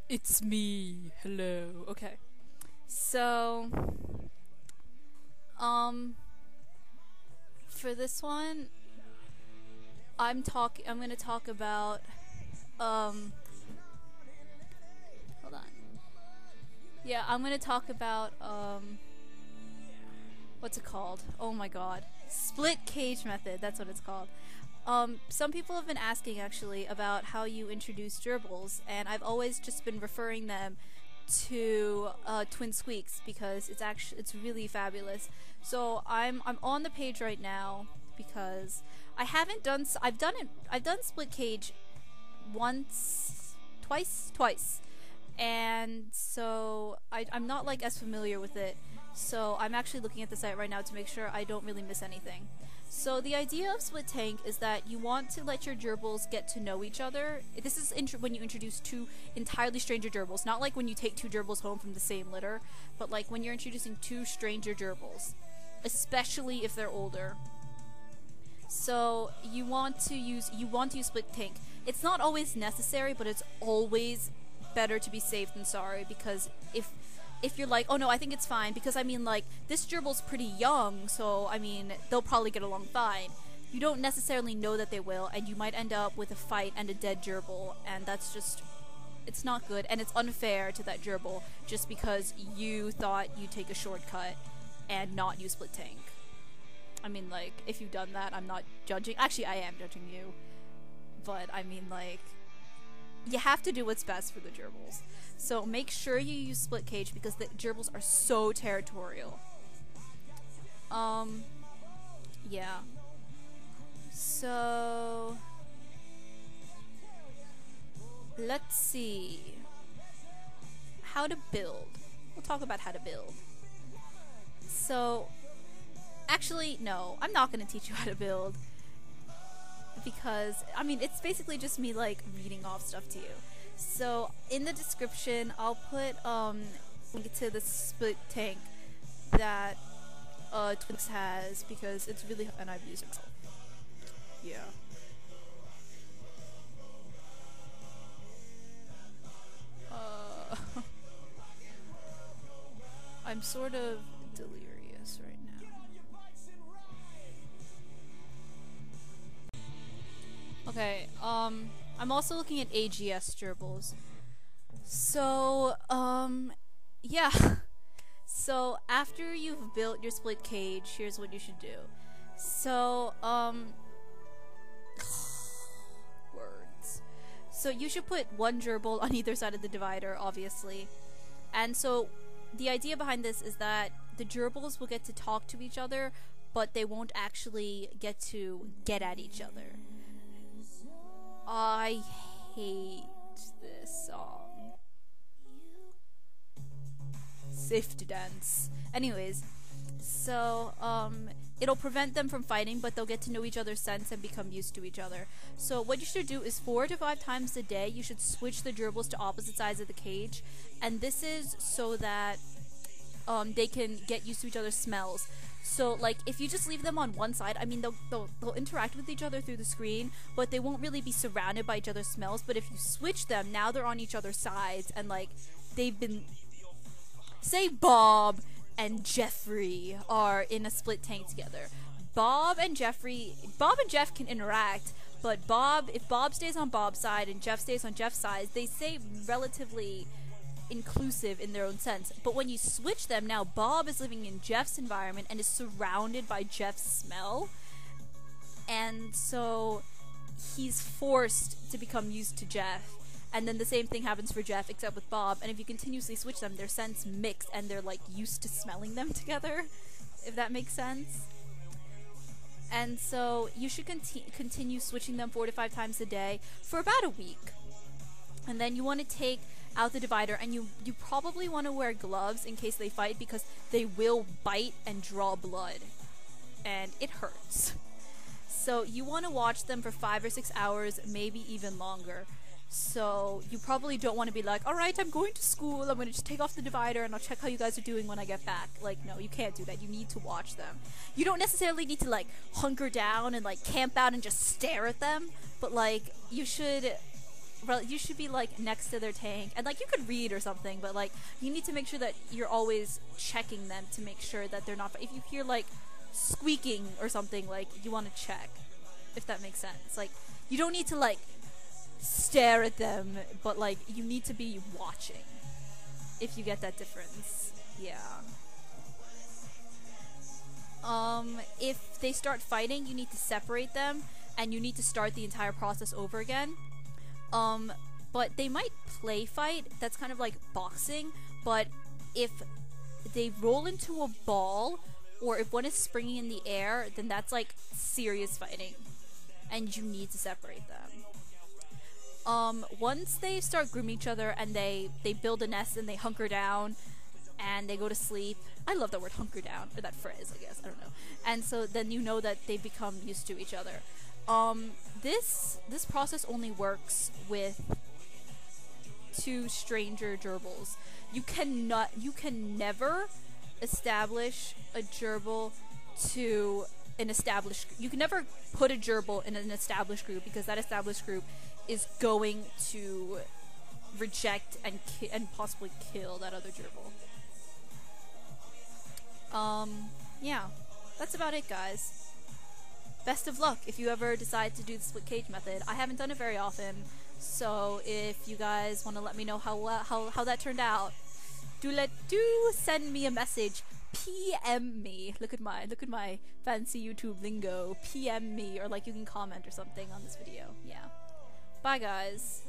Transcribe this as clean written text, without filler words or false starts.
It's me. Hello. Okay. So, um, for this one, I'm gonna talk about, um, hold on. Yeah, I'm gonna talk about, what's it called? Oh my god. Split cage method. That's what it's called. Some people have been asking actually about how you introduce gerbils, and I've always just been referring them to Twin Squeaks because it's really fabulous. So I'm on the page right now because I haven't done I've done split cage once, twice, and so I'm not like as familiar with it. So I'm actually looking at the site right now to make sure I don't really miss anything. So the idea of split tank is that you want to let your gerbils get to know each other. This is when you introduce two entirely stranger gerbils, not like when you take two gerbils home from the same litter, but like when you're introducing two stranger gerbils, especially if they're older. So you want to use split tank. It's not always necessary, but it's always better to be safe than sorry, because if you're like, oh no, I think it's fine, because I mean, like, this gerbil's pretty young, so I mean, they'll probably get along fine. You don't necessarily know that they will, and you might end up with a fight and a dead gerbil, and that's just, it's not good, and it's unfair to that gerbil just because you thought you'd take a shortcut and not use split tank. I mean, like, if you've done that, I'm not judging. Actually, I am judging you. But, I mean, like, you have to do what's best for the gerbils. So make sure you use split cage because the gerbils are so territorial. Yeah. So, let's see. How to build. We'll talk about how to build. So, actually, no, I'm not going to teach you how to build because, I mean, it's basically just me, like, reading off stuff to you. So, in the description, I'll put, link to the split tank that, Twix has because it's really, and I've used it myself. Yeah. I'm sort of delirious right now. Okay, I'm also looking at AGS gerbils. So, yeah. So, after you've built your split cage, here's what you should do. So, words. So, you should put one gerbil on either side of the divider, obviously. And so, the idea behind this is that the gerbils will get to talk to each other, but they won't actually get to get at each other. I hate this song. Safe to dance. Anyways, so, it'll prevent them from fighting, but they'll get to know each other's scents and become used to each other. So what you should do is 4 to 5 times a day, you should switch the gerbils to opposite sides of the cage. And this is so that, they can get used to each other's smells. So, like, if you just leave them on one side, I mean, they'll interact with each other through the screen, but they won't really be surrounded by each other's smells. But if you switch them, now they're on each other's sides, and, like, they've been... Say Bob and Jeffrey are in a split tank together. Bob and Jeff can interact, but if Bob stays on Bob's side and Jeff stays on Jeff's side, they stay relatively inclusive in their own sense. But when you switch them, now Bob is living in Jeff's environment and is surrounded by Jeff's smell, and so he's forced to become used to Jeff. And then the same thing happens for Jeff, except with Bob. And if you continuously switch them, their scents mix and they're like used to smelling them together, if that makes sense. And so you should continue switching them 4 to 5 times a day for about a week. And then you want to take out the divider, and you probably want to wear gloves in case they fight, because they will bite and draw blood, and it hurts. So you want to watch them for 5 or 6 hours, maybe even longer. So you probably don't want to be like, alright, I'm going to school, I'm going to just take off the divider and I'll check how you guys are doing when I get back. Like, no, you can't do that. You need to watch them. You don't necessarily need to, like, hunker down and, like, camp out and just stare at them, but, like, you should you should be like next to their tank, and like you could read or something, but like you need to make sure that you're always checking them to make sure that they're not. If you hear like squeaking or something, like you want to check, if that makes sense. Like you don't need to like stare at them, but like you need to be watching, if you get that difference. Yeah. If they start fighting, you need to separate them, and you need to start the entire process over again. But they might play fight, that's kind of like boxing, but if they roll into a ball, or if one is springing in the air, then that's like serious fighting, and you need to separate them. Once they start grooming each other, and they build a nest, and they hunker down, and they go to sleep. I love that word, hunker down, or that phrase, I guess, I don't know. And so then you know that they become used to each other. This process only works with 2 stranger gerbils. You can never establish a gerbil to an established. You can never put a gerbil in an established group, because that established group is going to reject and possibly kill that other gerbil. Yeah, that's about it, guys. Best of luck if you ever decide to do the split cage method. I haven't done it very often, so if you guys want to let me know how that turned out, do send me a message. PM me. Look at my fancy YouTube lingo. PM me, or like you can comment or something on this video. Yeah. Bye, guys.